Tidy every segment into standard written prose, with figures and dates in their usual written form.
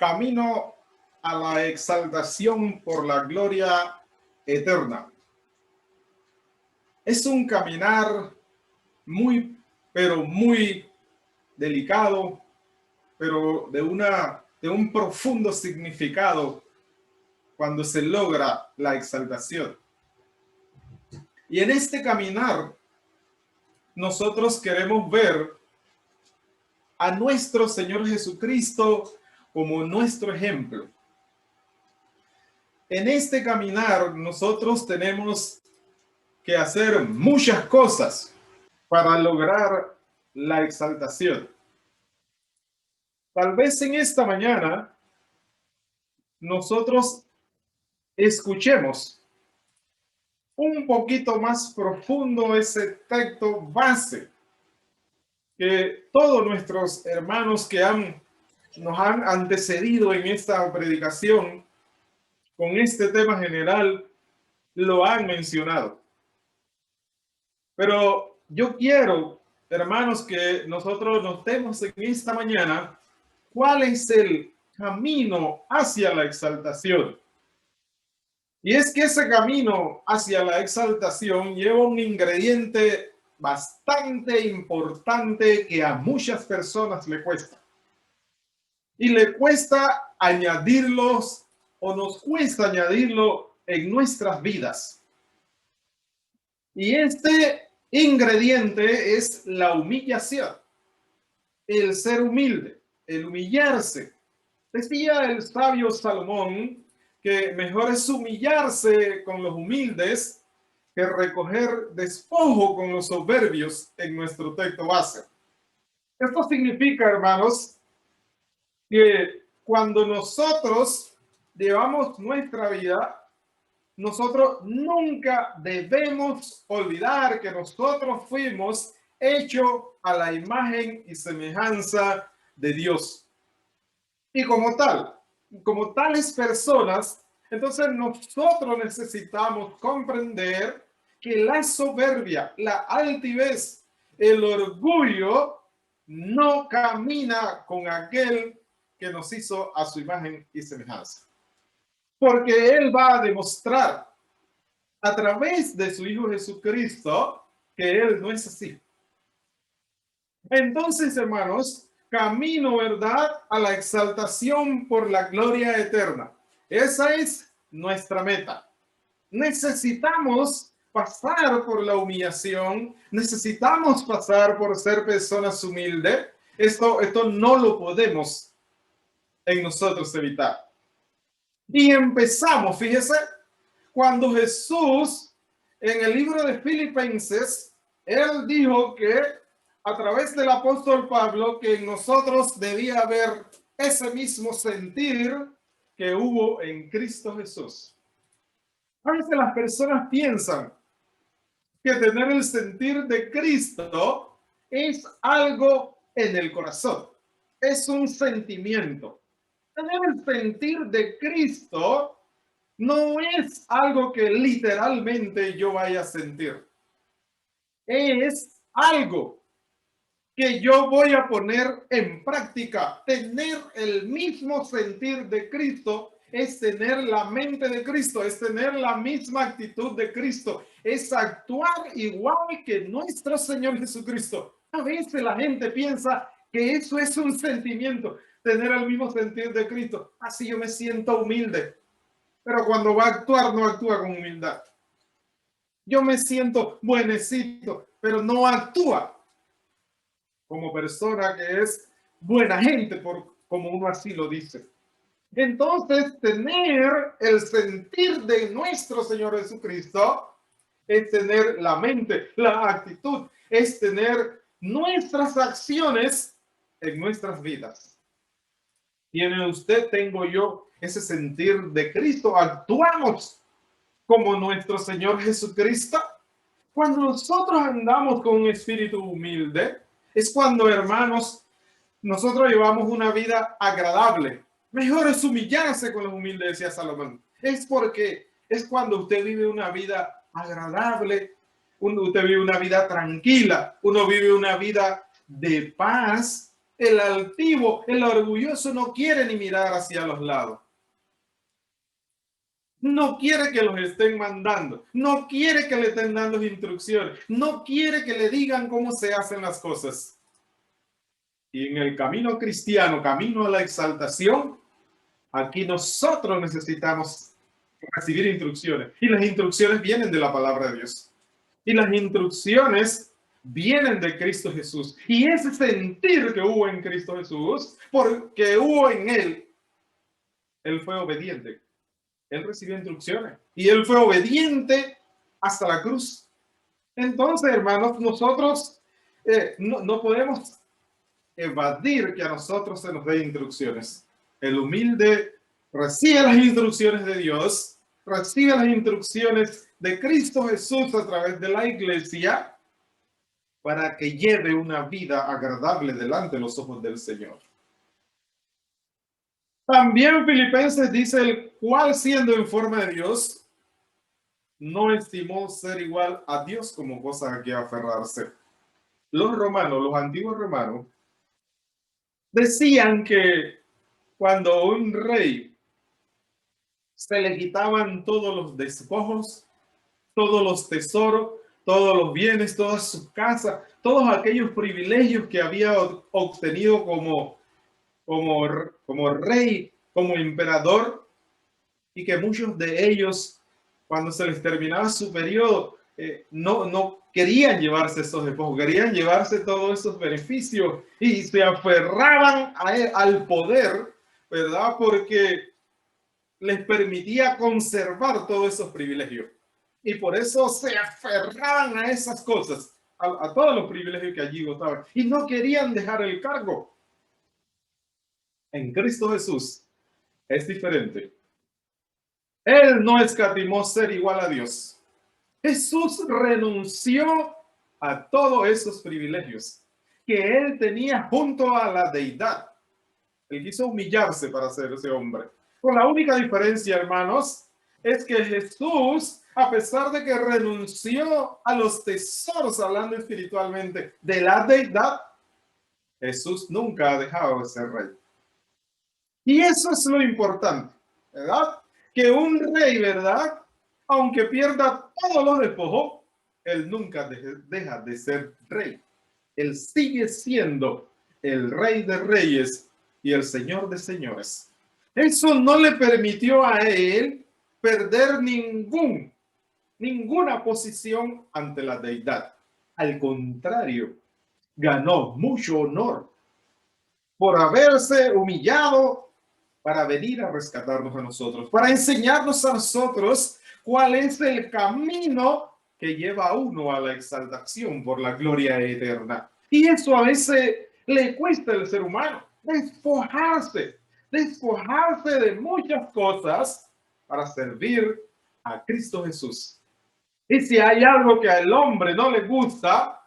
camino a la exaltación por la gloria eterna. Es un caminar pero muy delicado, pero de un profundo significado cuando se logra la exaltación. Y en este caminar, nosotros queremos ver a nuestro Señor Jesucristo como nuestro ejemplo. En este caminar, nosotros tenemos que hacer muchas cosas para lograr la exaltación. Tal vez en esta mañana nosotros escuchemos un poquito más profundo ese texto base que todos nuestros hermanos que nos han antecedido en esta predicación con este tema general lo han mencionado. Pero yo quiero, hermanos, que nosotros notemos en esta mañana cuál es el camino hacia la exaltación. Y es que ese camino hacia la exaltación lleva un ingrediente bastante importante que a muchas personas le cuesta. Y le cuesta añadirlos o nos cuesta añadirlo en nuestras vidas. Y este ingrediente es la humillación, el ser humilde, el humillarse. Decía el sabio Salomón que mejor es humillarse con los humildes que recoger despojo con los soberbios en nuestro texto base. Esto significa, hermanos, que cuando nosotros llevamos nuestra vida, nosotros nunca debemos olvidar que nosotros fuimos hechos a la imagen y semejanza de Dios. Y como tales personas, entonces nosotros necesitamos comprender que la soberbia, la altivez, el orgullo no camina con aquel que nos hizo a su imagen y semejanza. Porque Él va a demostrar a través de su Hijo Jesucristo que Él no es así. Entonces, hermanos, camino, ¿verdad?, a la exaltación por la gloria eterna. Esa es nuestra meta. Necesitamos pasar por la humillación, necesitamos pasar por ser personas humildes. Esto no lo podemos en nosotros evitar. Y empezamos, fíjese, cuando Jesús en el libro de Filipenses, Él dijo que a través del apóstol Pablo que en nosotros debía haber ese mismo sentir que hubo en Cristo Jesús. A veces las personas piensan que tener el sentir de Cristo es algo en el corazón, es un sentimiento. Tener el sentir de Cristo no es algo que literalmente yo vaya a sentir. Es algo que yo voy a poner en práctica. Tener el mismo sentir de Cristo es tener la mente de Cristo, es tener la misma actitud de Cristo, es actuar igual que nuestro Señor Jesucristo. A veces la gente piensa que eso es un sentimiento, tener el mismo sentir de Cristo. Así yo me siento humilde, pero cuando va a actuar no actúa con humildad. Yo me siento buenecito, pero no actúa como persona que es buena gente, como uno así lo dice. Entonces, tener el sentir de nuestro Señor Jesucristo es tener la mente, la actitud, es tener nuestras acciones en nuestras vidas. ¿Tiene usted, tengo yo, ese sentir de Cristo? ¿Actuamos como nuestro Señor Jesucristo? Cuando nosotros andamos con un espíritu humilde, es cuando, hermanos, nosotros llevamos una vida agradable. Mejor es humillarse con los humildes, decía Salomón. Es porque es cuando usted vive una vida agradable, usted vive una vida tranquila, uno vive una vida de paz. El altivo, el orgulloso no quiere ni mirar hacia los lados. No quiere que los estén mandando. No quiere que le estén dando instrucciones. No quiere que le digan cómo se hacen las cosas. Y en el camino cristiano, camino a la exaltación, aquí nosotros necesitamos recibir instrucciones. Y las instrucciones vienen de la palabra de Dios. Y las instrucciones vienen de Cristo Jesús. Y ese sentir que hubo en Cristo Jesús, porque hubo en él fue obediente. Él recibió instrucciones. Y él fue obediente hasta la cruz. Entonces, hermanos, nosotros no podemos evadir que a nosotros se nos dé instrucciones. El humilde recibe las instrucciones de Dios, recibe las instrucciones de Cristo Jesús a través de la iglesia para que lleve una vida agradable delante de los ojos del Señor. También Filipenses dice, el cual siendo en forma de Dios, no estimó ser igual a Dios como cosa a que aferrarse. Los romanos, los antiguos romanos, decían que cuando un rey se le quitaban todos los despojos, todos los tesoros, todos los bienes, todas sus casas, todos aquellos privilegios que había obtenido como rey, como emperador, y que muchos de ellos, cuando se les terminaba su periodo, no querían llevarse esos despojos, querían llevarse todos esos beneficios y se aferraban al poder, ¿verdad? Porque les permitía conservar todos esos privilegios. Y por eso se aferraban a esas cosas, a todos los privilegios que allí gozaban. Y no querían dejar el cargo. En Cristo Jesús es diferente. Él no escatimó ser igual a Dios. Jesús renunció a todos esos privilegios que él tenía junto a la deidad. Él quiso humillarse para ser ese hombre. Con la única diferencia, hermanos, es que Jesús, a pesar de que renunció a los tesoros, hablando espiritualmente, de la deidad, Jesús nunca ha dejado de ser rey. Y eso es lo importante, ¿verdad? Que un rey, ¿verdad? Aunque pierda todos los despojos, él nunca deja de ser rey. Él sigue siendo el rey de reyes y el señor de señores. Eso no le permitió a él perder ninguna posición ante la deidad. Al contrario, ganó mucho honor por haberse humillado para venir a rescatarnos a nosotros, para enseñarnos a nosotros cuál es el camino que lleva a uno a la exaltación por la gloria eterna. Y eso a veces le cuesta al ser humano, despojarse de muchas cosas para servir a Cristo Jesús. Y si hay algo que al hombre no le gusta,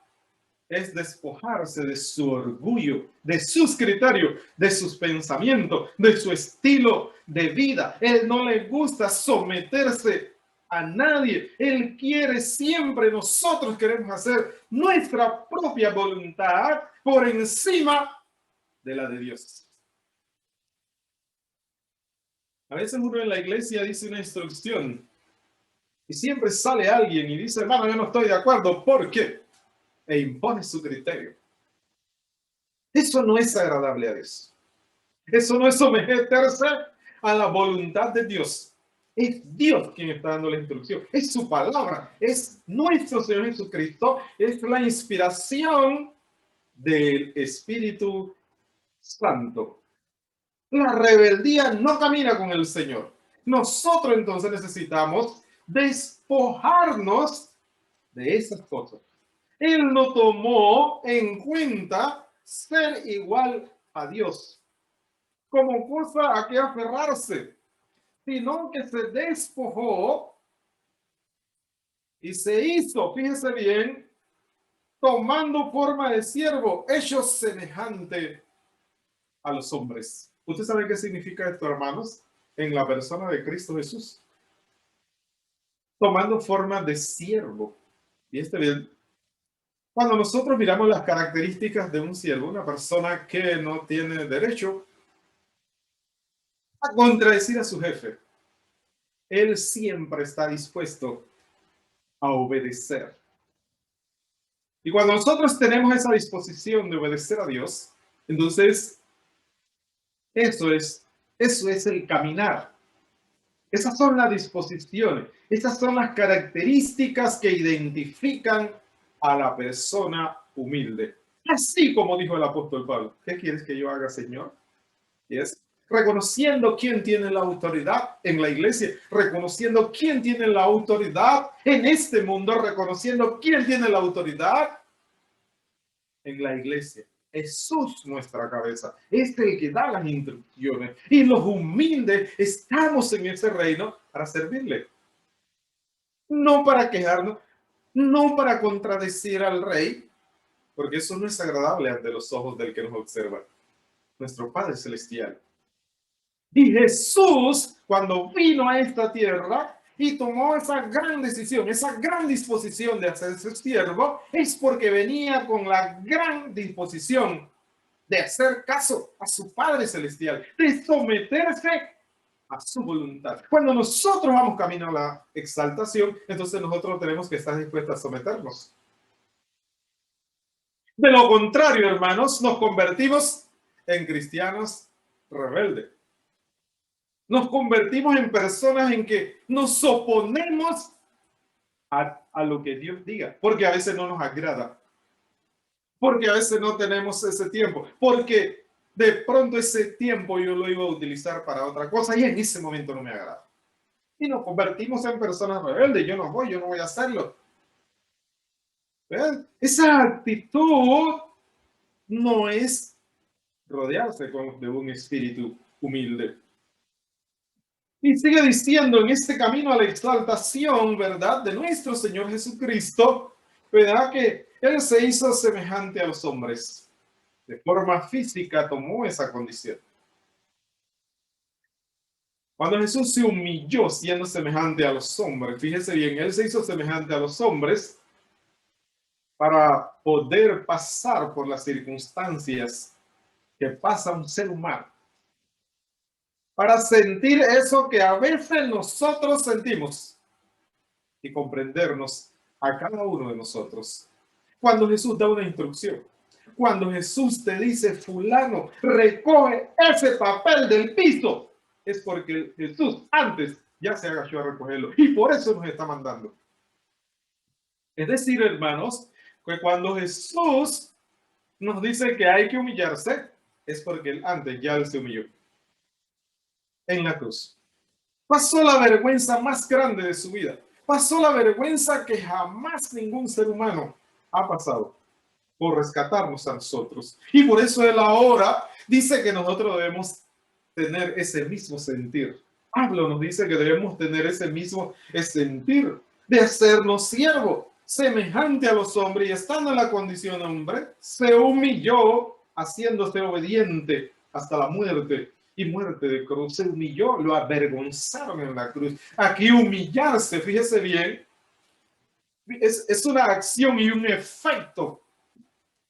es despojarse de su orgullo, de sus criterios, de sus pensamientos, de su estilo de vida. Él no le gusta someterse a nadie. Él quiere siempre, nosotros queremos hacer nuestra propia voluntad por encima de la de Dios. A veces uno en la iglesia dice una instrucción y siempre sale alguien y dice, hermano, yo no estoy de acuerdo. ¿Por qué? E impone su criterio. Eso no es agradable a Dios. Eso no es someterse a la voluntad de Dios. Es Dios quien está dando la instrucción. Es su palabra. Es nuestro Señor Jesucristo. Es la inspiración del Espíritu Santo. La rebeldía no camina con el Señor. Nosotros entonces necesitamos despojarnos de esas cosas. Él no tomó en cuenta ser igual a Dios como cosa a que aferrarse, sino que se despojó y se hizo, fíjese bien, tomando forma de siervo, hecho semejante a los hombres. ¿Usted sabe qué significa esto, hermanos? En la persona de Cristo Jesús. Tomando forma de siervo. Y este bien, Cuando nosotros miramos las características de un siervo, una persona que no tiene derecho a contradecir a su jefe, él siempre está dispuesto a obedecer. Y cuando nosotros tenemos esa disposición de obedecer a Dios, entonces eso es, eso es el caminar. Esas son las disposiciones, esas son las características que identifican a la persona humilde. Así como dijo el apóstol Pablo, ¿qué quieres que yo haga, Señor? Y es reconociendo quién tiene la autoridad en la iglesia, reconociendo quién tiene la autoridad en este mundo, reconociendo quién tiene la autoridad en la iglesia. Jesús, nuestra cabeza, es el que da las instrucciones y los humildes estamos en ese reino para servirle, no para quejarnos, no para contradecir al rey, porque eso no es agradable ante los ojos del que nos observa, nuestro Padre Celestial. Y Jesús, cuando vino a esta tierra y tomó esa gran decisión, esa gran disposición de hacerse siervo, es porque venía con la gran disposición de hacer caso a su Padre Celestial, de someterse a su voluntad. Cuando nosotros vamos camino a la exaltación, entonces nosotros tenemos que estar dispuestos a someternos. De lo contrario, hermanos, nos convertimos en cristianos rebeldes. Nos convertimos en personas en que nos oponemos a lo que Dios diga, porque a veces no nos agrada, porque a veces no tenemos ese tiempo, porque de pronto ese tiempo yo lo iba a utilizar para otra cosa y en ese momento no me agrada. Y nos convertimos en personas rebeldes, yo no voy a hacerlo. ¿Ven? Esa actitud no es rodearse de un espíritu humilde. Y sigue diciendo en este camino a la exaltación, ¿verdad? De nuestro Señor Jesucristo, ¿verdad? Que Él se hizo semejante a los hombres. De forma física tomó esa condición. Cuando Jesús se humilló siendo semejante a los hombres, fíjese bien, Él se hizo semejante a los hombres para poder pasar por las circunstancias que pasa un ser humano. Para sentir eso que a veces nosotros sentimos y comprendernos a cada uno de nosotros. Cuando Jesús da una instrucción, cuando Jesús te dice, fulano, recoge ese papel del piso, es porque Jesús antes ya se agachó a recogerlo y por eso nos está mandando. Es decir, hermanos, que cuando Jesús nos dice que hay que humillarse, es porque él antes ya se humilló en la cruz. Pasó la vergüenza más grande de su vida. Pasó la vergüenza que jamás ningún ser humano ha pasado por rescatarnos a nosotros. Y por eso él ahora dice que nosotros debemos tener ese mismo sentir. Pablo nos dice que debemos tener ese mismo sentir de hacernos siervo, semejante a los hombres y estando en la condición de hombre, se humilló haciéndose obediente hasta la muerte y muerte de cruz. Se humilló, lo avergonzaron en la cruz. Aquí humillarse, fíjese bien, es una acción y un efecto,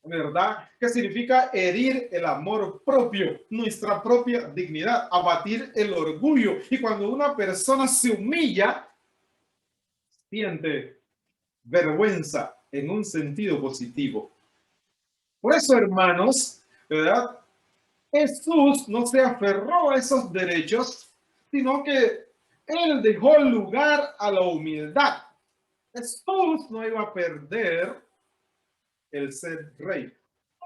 ¿verdad? Que significa herir el amor propio, nuestra propia dignidad, abatir el orgullo. Y cuando una persona se humilla, siente vergüenza en un sentido positivo. Por eso, hermanos, ¿verdad? Jesús no se aferró a esos derechos, sino que él dejó lugar a la humildad. Jesús no iba a perder el ser rey.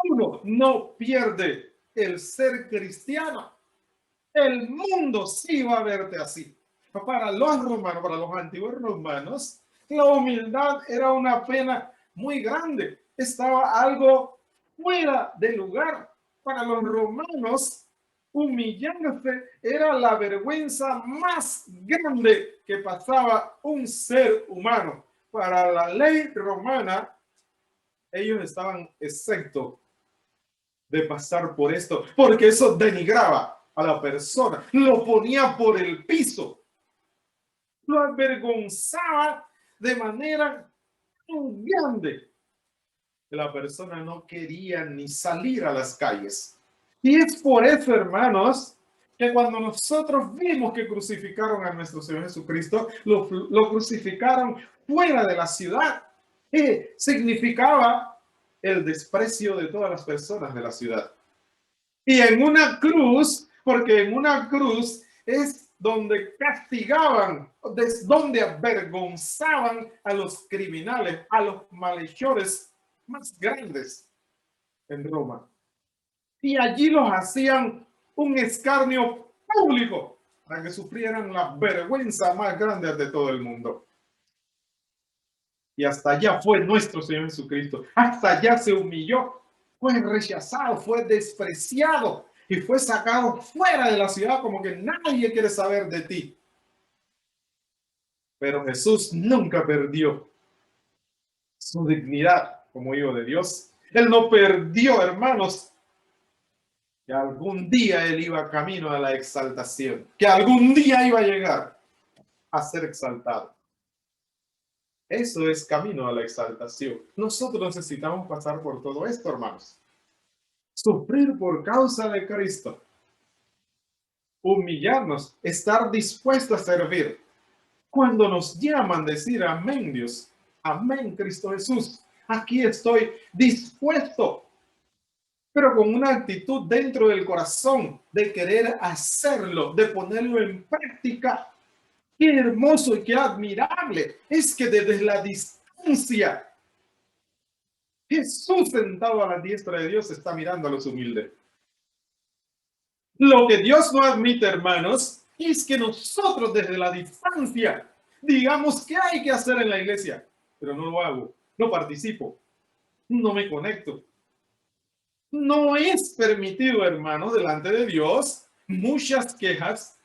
Uno no pierde el ser cristiano. El mundo sí va a verte así. Para los romanos, para los antiguos romanos, la humildad era una pena muy grande. Estaba algo fuera de lugar. Para los romanos, humillarse era la vergüenza más grande que pasaba un ser humano. Para la ley romana, ellos estaban exentos de pasar por esto, porque eso denigraba a la persona, lo ponía por el piso, lo avergonzaba de manera grande. la persona no quería ni salir a las calles. Y es por eso, hermanos, que cuando nosotros vimos que crucificaron a nuestro Señor Jesucristo, lo crucificaron fuera de la ciudad. Significaba el desprecio de todas las personas de la ciudad. Y en una cruz, porque en una cruz es donde castigaban, es donde avergonzaban a los criminales, a los malhechores más grandes en Roma. Y allí los hacían un escarnio público para que sufrieran la vergüenza más grande de todo el mundo. Y hasta allá fue nuestro Señor Jesucristo. Hasta allá se humilló, fue rechazado, fue despreciado y fue sacado fuera de la ciudad como que nadie quiere saber de ti. Pero Jesús nunca perdió su dignidad como hijo de Dios. Él no perdió, hermanos, que algún día él iba camino a la exaltación, que algún día iba a llegar a ser exaltado. Eso es camino a la exaltación. Nosotros necesitamos pasar por todo esto, hermanos. Sufrir por causa de Cristo. Humillarnos, estar dispuesto a servir. Cuando nos llaman, decir amén, Dios. Amén, Cristo Jesús. Aquí estoy dispuesto, pero con una actitud dentro del corazón de querer hacerlo, de ponerlo en práctica. Qué hermoso y qué admirable es que desde la distancia Jesús sentado a la diestra de Dios está mirando a los humildes. Lo que Dios no admite, hermanos, es que nosotros desde la distancia digamos qué hay que hacer en la iglesia, pero no lo hago, no participo, no me conecto. No es permitido, hermanos, delante de Dios, muchas quejas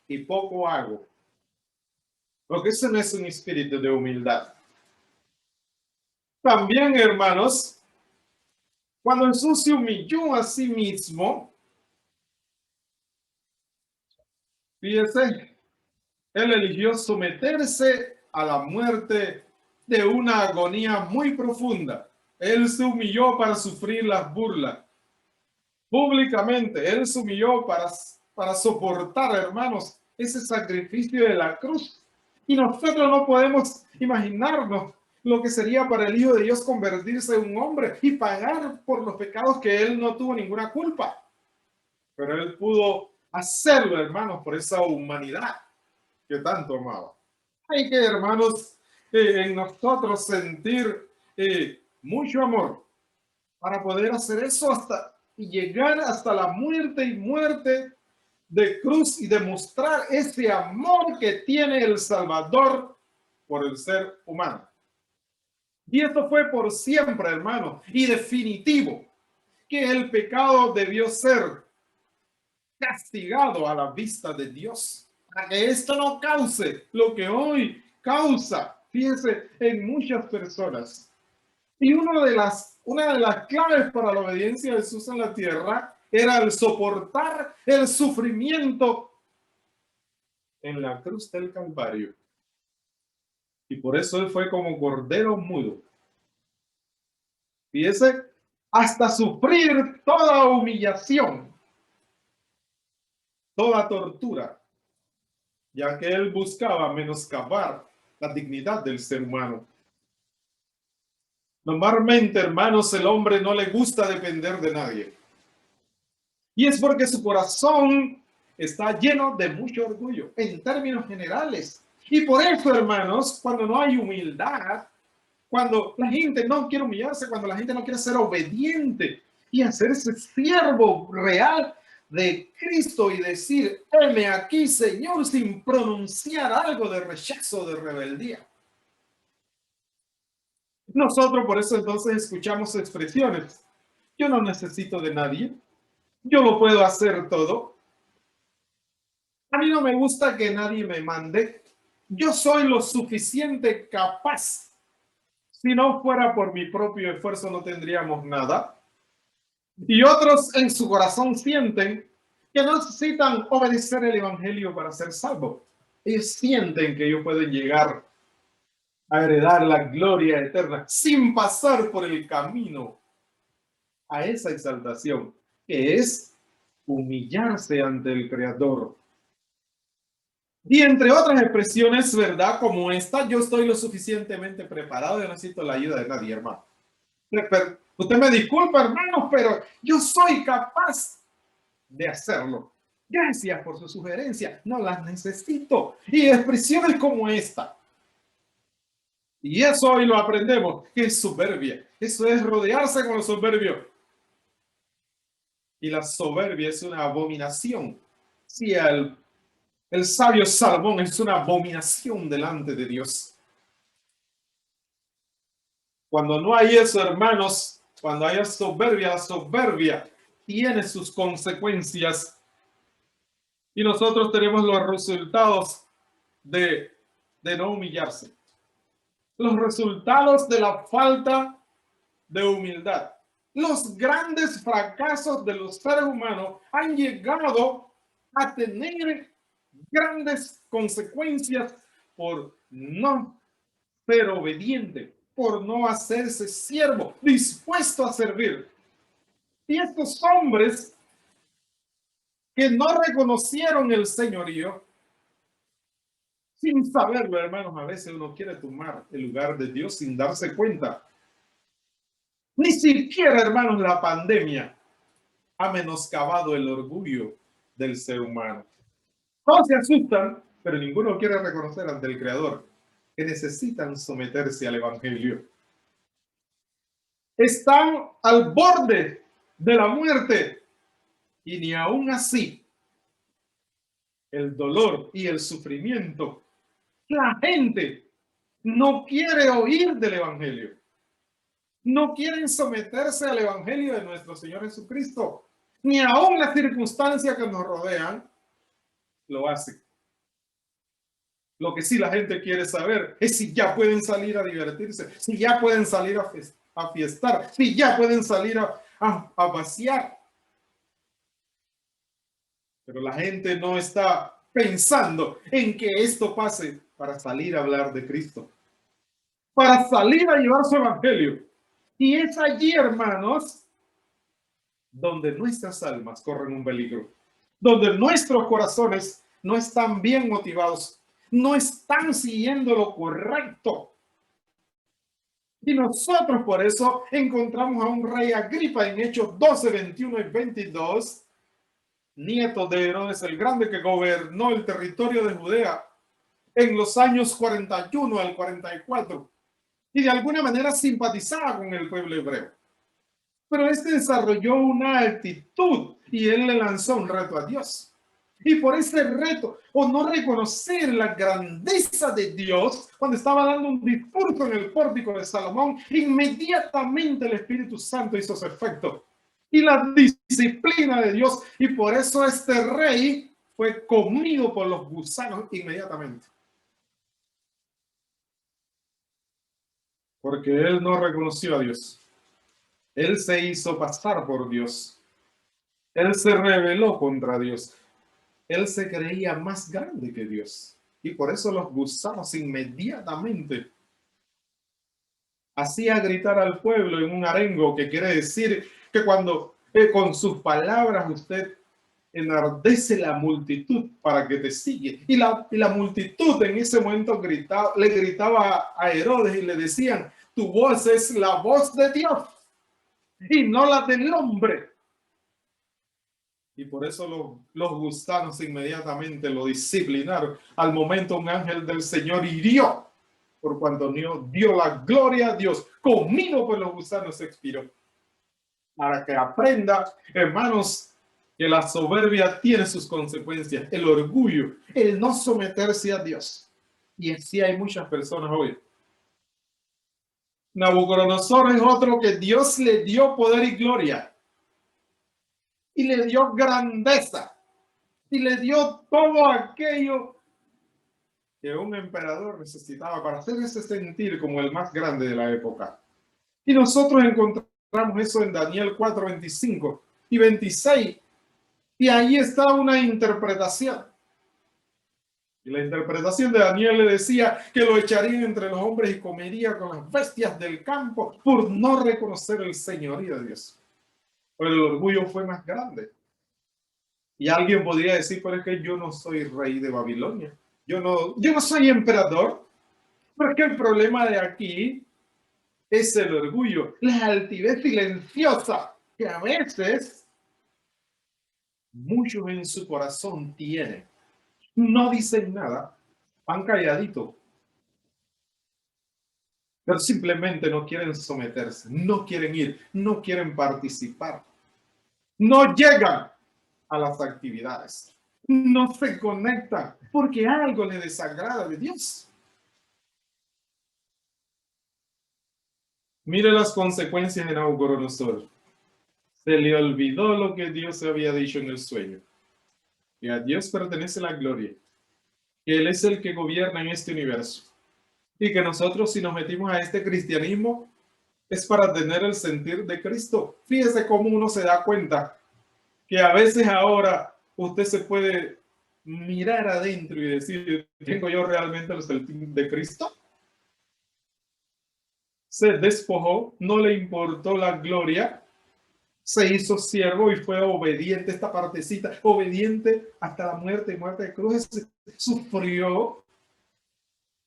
y poco hago. Porque eso no es un espíritu de humildad. También, hermanos, cuando Jesús se humilló a sí mismo, fíjese, él eligió someterse a la muerte de una agonía muy profunda. Él se humilló para sufrir las burlas. Públicamente, él se humilló para soportar, hermanos, ese sacrificio de la cruz. Y nosotros no podemos imaginarnos lo que sería para el Hijo de Dios convertirse en un hombre y pagar por los pecados que él no tuvo ninguna culpa. Pero él pudo hacerlo, hermanos, por esa humanidad que tanto amaba. Hay que, hermanos, en nosotros sentir mucho amor para poder hacer eso hasta y llegar hasta la muerte y muerte de cruz y demostrar ese amor que tiene el Salvador por el ser humano. Y esto fue por siempre, hermano, y definitivo, que el pecado debió ser castigado a la vista de Dios, para que esto no cause lo que hoy causa, fíjense, en muchas personas. Y una de las claves para la obediencia de Jesús en la tierra era el soportar el sufrimiento en la cruz del Calvario. Y por eso él fue como cordero mudo. Fíjese, hasta sufrir toda humillación, toda tortura, ya que él buscaba menoscabar la dignidad del ser humano. Normalmente, hermanos, el hombre no le gusta depender de nadie. Y es porque su corazón está lleno de mucho orgullo, en términos generales. Y por eso, hermanos, cuando no hay humildad, cuando la gente no quiere humillarse, cuando la gente no quiere ser obediente y hacerse siervo real de Cristo y decir, heme aquí, Señor, sin pronunciar algo de rechazo, de rebeldía. Nosotros por eso entonces escuchamos expresiones. Yo no necesito de nadie. Yo lo puedo hacer todo. A mí no me gusta que nadie me mande. Yo soy lo suficiente capaz. Si no fuera por mi propio esfuerzo no tendríamos nada. Y otros en su corazón sienten que no necesitan obedecer el evangelio para ser salvos. Ellos sienten que ellos pueden llegar a heredar la gloria eterna sin pasar por el camino a esa exaltación, que es humillarse ante el Creador. Y entre otras expresiones, ¿verdad? Como esta, yo estoy lo suficientemente preparado, yo no necesito la ayuda de nadie, hermano. Pero, usted me disculpa, hermano, pero yo soy capaz de hacerlo. Gracias por su sugerencia, no las necesito. Y expresiones como esta. Y eso hoy lo aprendemos, que es soberbia. Eso es rodearse con los soberbios. Y la soberbia es una abominación. Sí, el sabio Salomón es una abominación delante de Dios. Cuando no hay eso, hermanos, cuando haya soberbia, la soberbia tiene sus consecuencias. Y nosotros tenemos los resultados de no humillarse. Los resultados de la falta de humildad. Los grandes fracasos de los seres humanos han llegado a tener grandes consecuencias por no ser obediente, por no hacerse siervo, dispuesto a servir. Y estos hombres que no reconocieron el señorío, sin saberlo, hermanos, a veces uno quiere tomar el lugar de Dios sin darse cuenta. Ni siquiera, hermanos, la pandemia ha menoscabado el orgullo del ser humano. Todos se asustan, pero ninguno quiere reconocer ante el Creador que necesitan someterse al Evangelio. Están al borde de la muerte y ni aún así el dolor y el sufrimiento, la gente no quiere oír del Evangelio. No quieren someterse al Evangelio de nuestro Señor Jesucristo. Ni aún las circunstancias que nos rodean lo hacen. Lo que sí la gente quiere saber es si ya pueden salir a divertirse, si ya pueden salir a fiestar, si ya pueden salir a pasear. Pero la gente no está pensando en que esto pase para salir a hablar de Cristo, para salir a llevar su evangelio. Y es allí, hermanos, donde nuestras almas corren un peligro, donde nuestros corazones no están bien motivados, no están siguiendo lo correcto. Y nosotros por eso encontramos a un rey Agripa en Hechos 12, 21 y 22, nieto de Herodes el Grande, que gobernó el territorio de Judea en los años 41 al 44 y de alguna manera simpatizaba con el pueblo hebreo. Pero este desarrolló una actitud y él le lanzó un reto a Dios. Y por ese reto, o no reconocer la grandeza de Dios, cuando estaba dando un discurso en el pórtico de Salomón, inmediatamente el Espíritu Santo hizo su efecto. Y la disciplina de Dios, y por eso este rey fue comido por los gusanos inmediatamente. Porque él no reconoció a Dios. Él se hizo pasar por Dios. Él se rebeló contra Dios. Él se creía más grande que Dios. Y por eso los gusanos inmediatamente hacía gritar al pueblo en un arengo, que quiere decir que cuando con sus palabras usted enardece la multitud para que te sigue. Y la multitud en ese momento le gritaba a Herodes y le decían: tu voz es la voz de Dios y no la del hombre. Y por eso los gusanos inmediatamente lo disciplinaron. Al momento un ángel del Señor hirió, por cuanto dio la gloria a Dios, comido por los gusanos expiró. Para que aprenda, hermanos, que la soberbia tiene sus consecuencias, el orgullo, el no someterse a Dios. Y así hay muchas personas hoy. Nabucodonosor es otro que Dios le dio poder y gloria. Y le dio grandeza. Y le dio todo aquello que un emperador necesitaba para hacerse sentir como el más grande de la época. Y nosotros encontramos eso en Daniel 4, 25 y 26. Y ahí está una interpretación. Y la interpretación de Daniel le decía que lo echarían entre los hombres y comería con las bestias del campo por no reconocer el señorío de Dios. Pero el orgullo fue más grande. Y alguien podría decir, pero es que yo no soy rey de Babilonia. Yo no soy emperador. Porque el problema de aquí es el orgullo, la altivez silenciosa que a veces muchos en su corazón tienen. No dicen nada, van calladitos, pero simplemente no quieren someterse, no quieren ir, no quieren participar, no llegan a las actividades, no se conectan porque algo les desagrada de Dios. Mire las consecuencias de Nabucodonosor. Se le olvidó lo que Dios había dicho en el sueño. Que a Dios pertenece la gloria. Que Él es el que gobierna en este universo. Y que nosotros, si nos metimos a este cristianismo, es para tener el sentir de Cristo. Fíjese cómo uno se da cuenta que a veces ahora usted se puede mirar adentro y decir, ¿tengo yo realmente el sentir de Cristo? Se despojó, no le importó la gloria, se hizo siervo y fue obediente, esta partecita, obediente hasta la muerte y muerte de cruz, sufrió.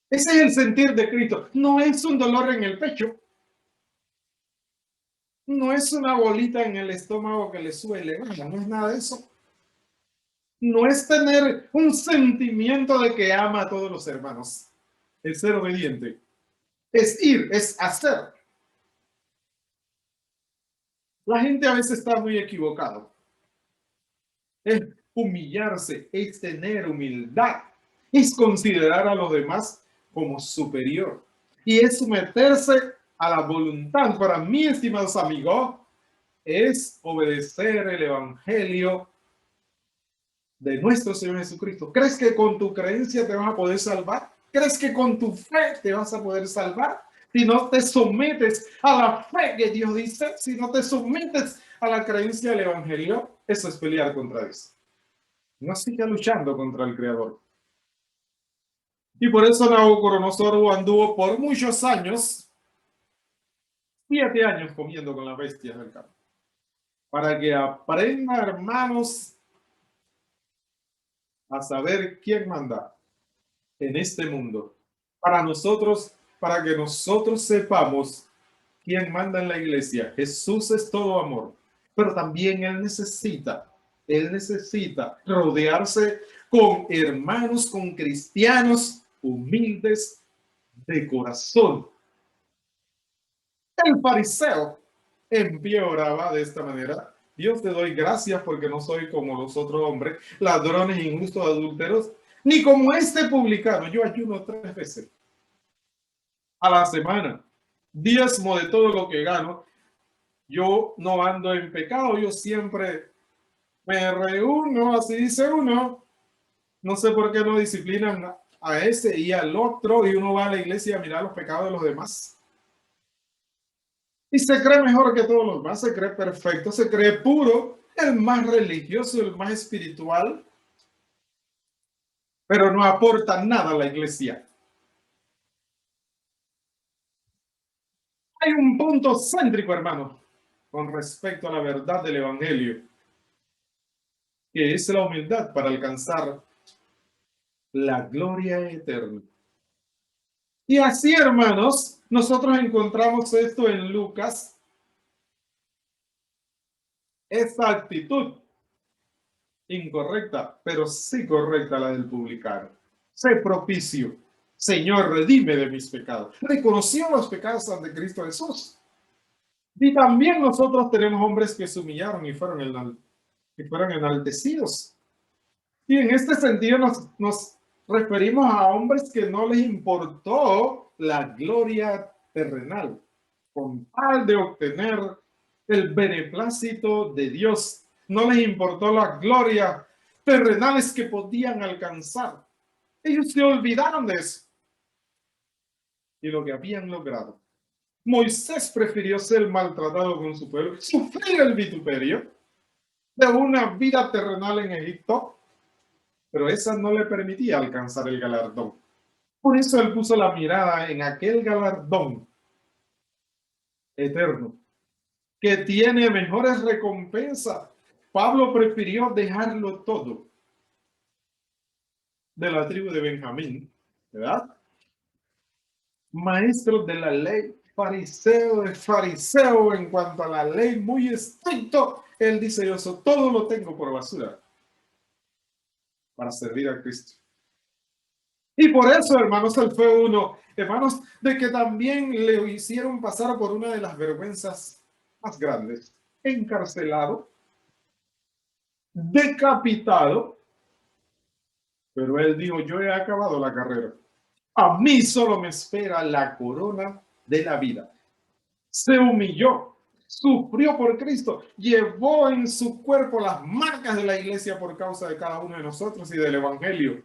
Ese es el sentir de Cristo. No es un dolor en el pecho, no es una bolita en el estómago que le sube elevada, no es nada de eso. No es tener un sentimiento de que ama a todos los hermanos. Es ser obediente. Es ir, es hacer. La gente a veces está muy equivocado. Es humillarse, es tener humildad, es considerar a los demás como superior y es someterse a la voluntad. Para mí, estimados amigos, es obedecer el evangelio de nuestro Señor Jesucristo. ¿Crees que con tu creencia te vas a poder salvar? ¿Crees que con tu fe te vas a poder salvar? Si no te sometes a la fe que Dios dice, si no te sometes a la creencia del evangelio, eso es pelear contra Dios. No siga luchando contra el Creador. Y por eso Nabucodonosor anduvo por muchos años, 7 años comiendo con las bestias del campo. Para que aprenda, hermanos, a saber quién manda en este mundo. Para nosotros, para que nosotros sepamos quién manda en la iglesia. Jesús es todo amor, pero también Él necesita rodearse con hermanos, con cristianos humildes de corazón. El fariseo en pie oraba de esta manera: Dios, te doy gracias porque no soy como los otros hombres, ladrones, injustos, adúlteros, ni como este publicano. Yo ayuno 3 veces a la semana, diezmo de todo lo que gano. Yo no ando en pecado, yo siempre me reúno, así dice uno. No sé por qué no disciplinan a ese y al otro, y uno va a la iglesia a mirar los pecados de los demás. Y se cree mejor que todos los demás, se cree perfecto, se cree puro, el más religioso, el más espiritual, pero no aporta nada a la iglesia. Hay un punto céntrico, hermano, con respecto a la verdad del evangelio, que es la humildad para alcanzar la gloria eterna. Y así, hermanos, nosotros encontramos esto en Lucas, esta actitud incorrecta, pero sí correcta, la del publicano. Sé propicio, Señor, redime de mis pecados. Reconoció los pecados ante Cristo Jesús. Y también nosotros tenemos hombres que se humillaron y fueron enaltecidos. Y en este sentido nos referimos a hombres que no les importó la gloria terrenal, con tal de obtener el beneplácito de Dios. No les importó la gloria terrenales que podían alcanzar. Ellos se olvidaron de eso y lo que habían logrado. Moisés prefirió ser maltratado con su pueblo, sufrir el vituperio de una vida terrenal en Egipto, pero esa no le permitía alcanzar el galardón. Por eso él puso la mirada en aquel galardón eterno, que tiene mejores recompensas. Pablo prefirió dejarlo todo de la tribu de Benjamín, ¿verdad? Maestro de la ley, fariseo de fariseo en cuanto a la ley, muy estricto. Él dice, yo eso todo lo tengo por basura para servir a Cristo. Y por eso, hermanos, él fue uno, hermanos, de que también le hicieron pasar por una de las vergüenzas más grandes. Encarcelado, decapitado, pero él dijo, yo he acabado la carrera. A mí solo me espera la corona de la vida. Se humilló, sufrió por Cristo, llevó en su cuerpo las marcas de la iglesia por causa de cada uno de nosotros y del evangelio.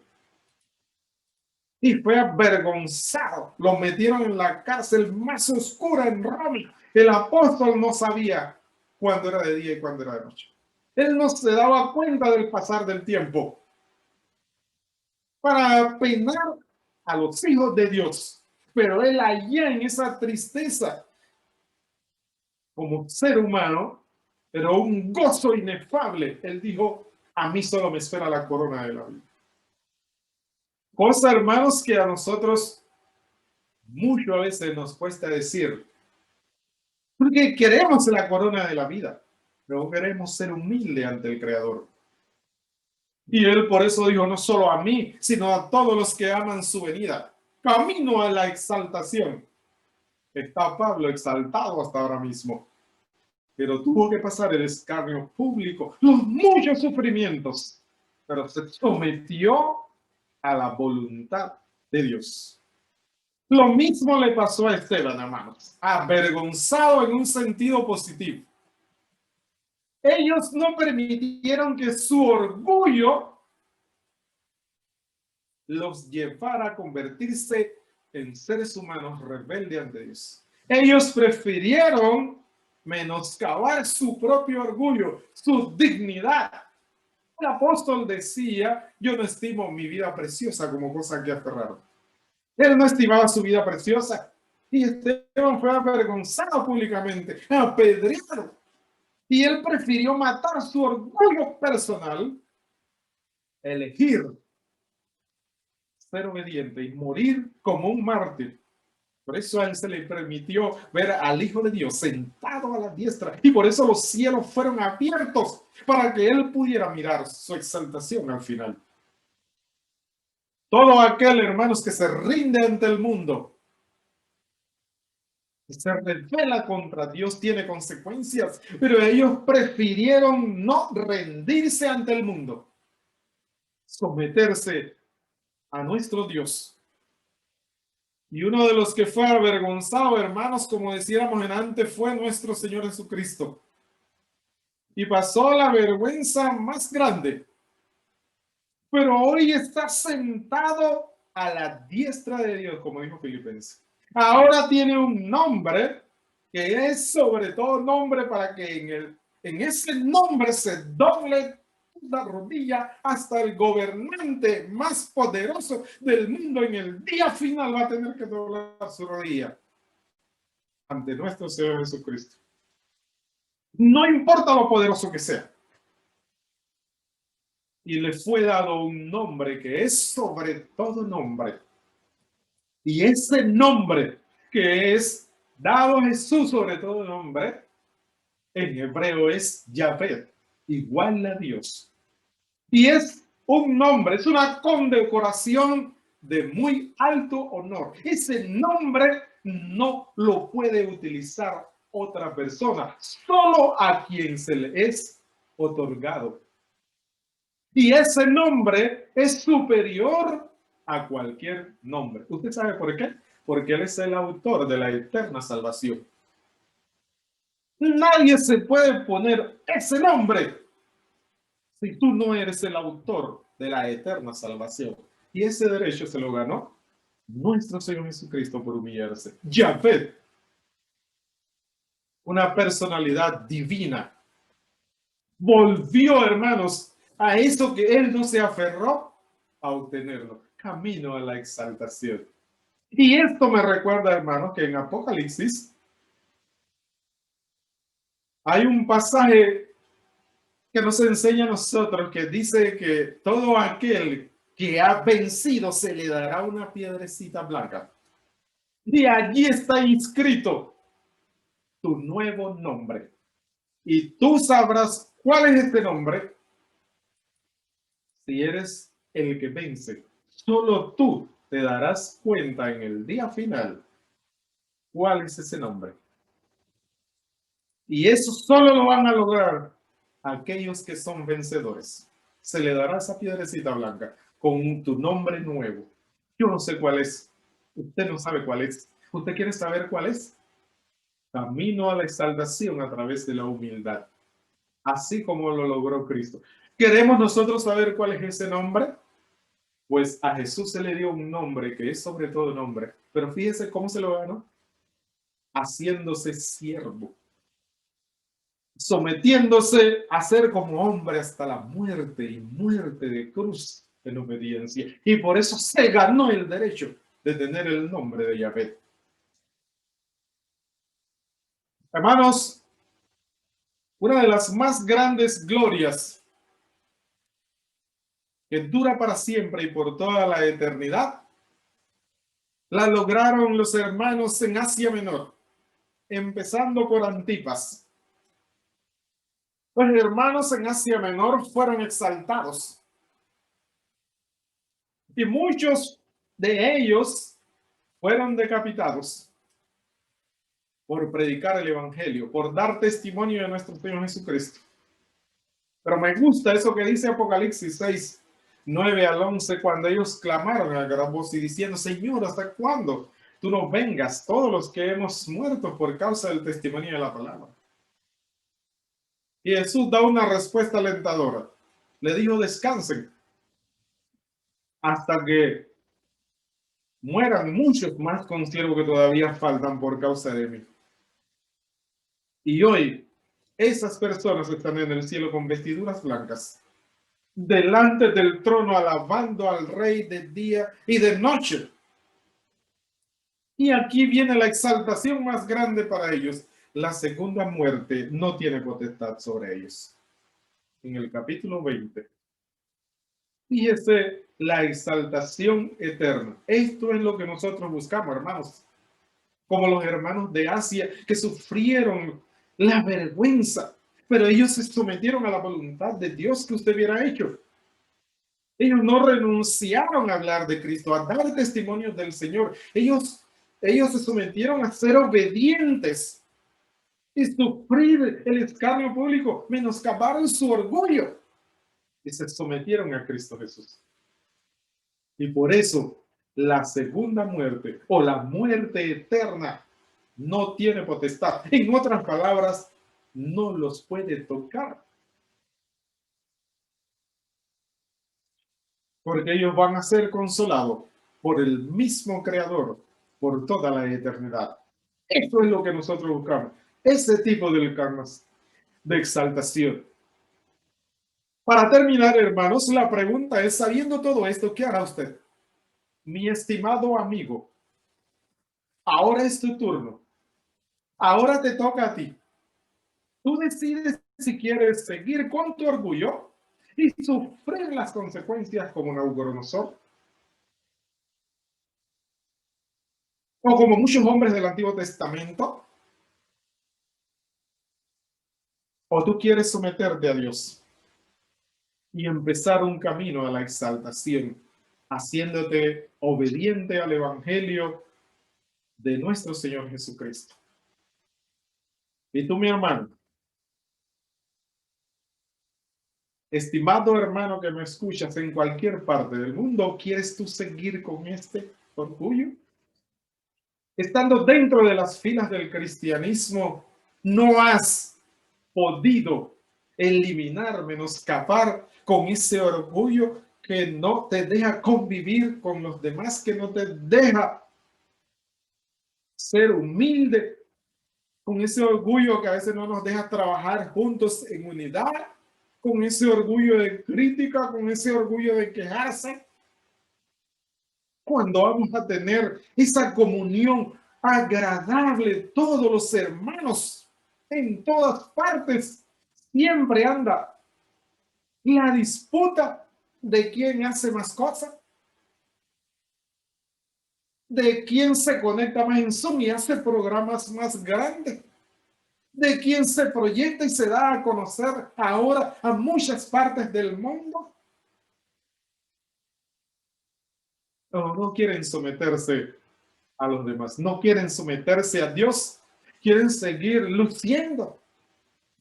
Y fue avergonzado. Lo metieron en la cárcel más oscura en Roma. El apóstol no sabía cuándo era de día y cuándo era de noche. Él no se daba cuenta del pasar del tiempo para penar a los hijos de Dios. Pero él allá en esa tristeza, como ser humano, pero un gozo inefable, él dijo, a mí solo me espera la corona de la vida. Cosa, hermanos, que a nosotros mucho a veces nos cuesta decir, porque queremos la corona de la vida, pero queremos ser humilde ante el Creador. Y él por eso dijo, no solo a mí, sino a todos los que aman su venida. Camino a la exaltación. Está Pablo exaltado hasta ahora mismo, pero tuvo que pasar el escarnio público, los muchos sufrimientos, pero se sometió a la voluntad de Dios. Lo mismo le pasó a Esteban, hermanos, avergonzado en un sentido positivo. Ellos no permitieron que su orgullo los llevara a convertirse en seres humanos rebeldes ante Dios. Ellos prefirieron menoscabar su propio orgullo, su dignidad. El apóstol decía, yo no estimo mi vida preciosa como cosa que aferraron. Él no estimaba su vida preciosa. Y Esteban fue avergonzado públicamente, apedreado. Y él prefirió matar su orgullo personal, elegir ser obediente y morir como un mártir. Por eso a él se le permitió ver al Hijo de Dios sentado a la diestra. Y por eso los cielos fueron abiertos para que él pudiera mirar su exaltación al final. Todo aquel, hermanos, que se rinde ante el mundo, que se revela contra Dios, tiene consecuencias. Pero ellos prefirieron no rendirse ante el mundo, someterse a nuestro Dios. Y uno de los que fue avergonzado, hermanos, como decíamos en antes, fue nuestro Señor Jesucristo. Y pasó la vergüenza más grande. Pero hoy está sentado a la diestra de Dios, como dijo Filipenses. Ahora tiene un nombre que es sobre todo nombre para que en ese nombre se doble la rodilla hasta el gobernante más poderoso del mundo en el día final va a tener que doblar su rodilla ante nuestro Señor Jesucristo. No importa lo poderoso que sea. Y le fue dado un nombre que es sobre todo nombre. Y ese nombre que es dado a Jesús sobre todo nombre, en hebreo es Yahvé, igual a Dios. Y es un nombre, es una condecoración de muy alto honor. Ese nombre no lo puede utilizar otra persona, solo a quien se le es otorgado. Y ese nombre es superior a cualquier nombre. ¿Usted sabe por qué? Porque Él es el autor de la eterna salvación. Nadie se puede poner ese nombre si tú no eres el autor de la eterna salvación. Y ese derecho se lo ganó nuestro Señor Jesucristo por humillarse. Yahvé, una personalidad divina, volvió, hermanos, a eso que Él no se aferró, a obtenerlo. Camino a la exaltación. Y esto me recuerda, hermanos, que en Apocalipsis hay un pasaje que nos enseña a nosotros que dice que todo aquel que ha vencido se le dará una piedrecita blanca. Y allí está inscrito tu nuevo nombre. Y tú sabrás cuál es este nombre si eres el que vence. Solo tú te darás cuenta en el día final cuál es ese nombre. Y eso solo lo van a lograr aquellos que son vencedores. Se le dará esa piedrecita blanca con tu nombre nuevo. Yo no sé cuál es. Usted no sabe cuál es. ¿Usted quiere saber cuál es? Camino a la exaltación a través de la humildad. Así como lo logró Cristo. ¿Queremos nosotros saber cuál es ese nombre? Pues a Jesús se le dio un nombre que es sobre todo nombre. Pero fíjese cómo se lo ganó. Haciéndose siervo, sometiéndose a ser como hombre hasta la muerte y muerte de cruz en obediencia. Y por eso se ganó el derecho de tener el nombre de Yahvé. Hermanos, una de las más grandes glorias que dura para siempre y por toda la eternidad, la lograron los hermanos en Asia Menor, empezando por Antipas. Los hermanos en Asia Menor fueron exaltados y muchos de ellos fueron decapitados por predicar el evangelio, por dar testimonio de nuestro Señor Jesucristo. Pero me gusta eso que dice Apocalipsis 6, 9 al 11, cuando ellos clamaron a gran voz y diciendo: Señor, ¿hasta cuándo tú no vengas, todos los que hemos muerto por causa del testimonio de la palabra? Y Jesús da una respuesta alentadora. Le dijo: descansen hasta que mueran muchos más consiervos que todavía faltan por causa de mí. Y hoy esas personas están en el cielo con vestiduras blancas, delante del trono, alabando al Rey de día y de noche. Y aquí viene la exaltación más grande para ellos. La segunda muerte no tiene potestad sobre ellos. En el capítulo 20. Fíjese la exaltación eterna. Esto es lo que nosotros buscamos, hermanos. Como los hermanos de Asia que sufrieron la vergüenza, pero ellos se sometieron a la voluntad de Dios que usted hubiera hecho. Ellos no renunciaron a hablar de Cristo, a dar testimonio del Señor. Ellos se sometieron a ser obedientes y sufrir el escarnio público, menoscabaron su orgullo y se sometieron a Cristo Jesús. Y por eso la segunda muerte o la muerte eterna no tiene potestad. En otras palabras, no los puede tocar. Porque ellos van a ser consolados por el mismo Creador por toda la eternidad. Eso es lo que nosotros buscamos. Ese tipo de exaltación. Para terminar, hermanos, la pregunta es, sabiendo todo esto, ¿qué hará usted? Mi estimado amigo, ahora es tu turno. Ahora te toca a ti. Tú decides si quieres seguir con tu orgullo y sufrir las consecuencias como Nabucodonosor, o como muchos hombres del Antiguo Testamento, o tú quieres someterte a Dios y empezar un camino a la exaltación, haciéndote obediente al Evangelio de nuestro Señor Jesucristo. Y tú, mi hermano, estimado hermano que me escuchas en cualquier parte del mundo, ¿quieres tú seguir con este orgullo? Estando dentro de las filas del cristianismo, no has podido eliminar, menoscabar con ese orgullo que no te deja convivir con los demás, que no te deja ser humilde, con ese orgullo que a veces no nos deja trabajar juntos en unidad, con ese orgullo de crítica, con ese orgullo de quejarse. Cuando vamos a tener esa comunión agradable, todos los hermanos en todas partes, siempre anda la disputa de quién hace más cosas, de quién se conecta más en Zoom y hace programas más grandes, de quién se proyecta y se da a conocer ahora a muchas partes del mundo. No quieren someterse a los demás, no quieren someterse a Dios, quieren seguir luciendo,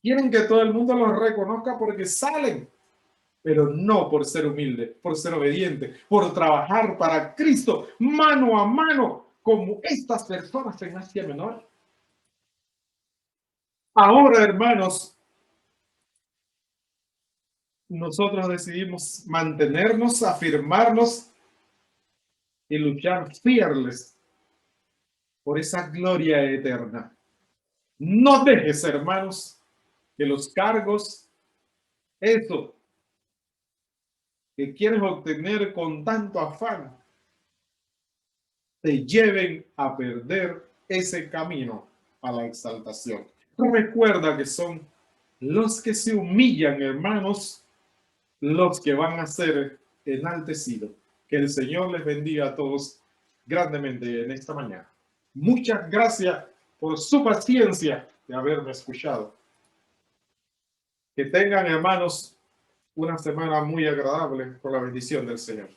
quieren que todo el mundo los reconozca porque salen, pero no por ser humilde, por ser obediente, por trabajar para Cristo mano a mano, como estas personas en Asia Menor. Ahora, hermanos, nosotros decidimos mantenernos, afirmarnos y luchar fieles por esa gloria eterna. No dejes, hermanos, que los cargos, eso que quieres obtener con tanto afán, te lleven a perder ese camino a la exaltación. Recuerda que son los que se humillan, hermanos, los que van a ser enaltecidos. Que el Señor les bendiga a todos grandemente en esta mañana. Muchas gracias por su paciencia de haberme escuchado. Que tengan, hermanos, una semana muy agradable con la bendición del Señor.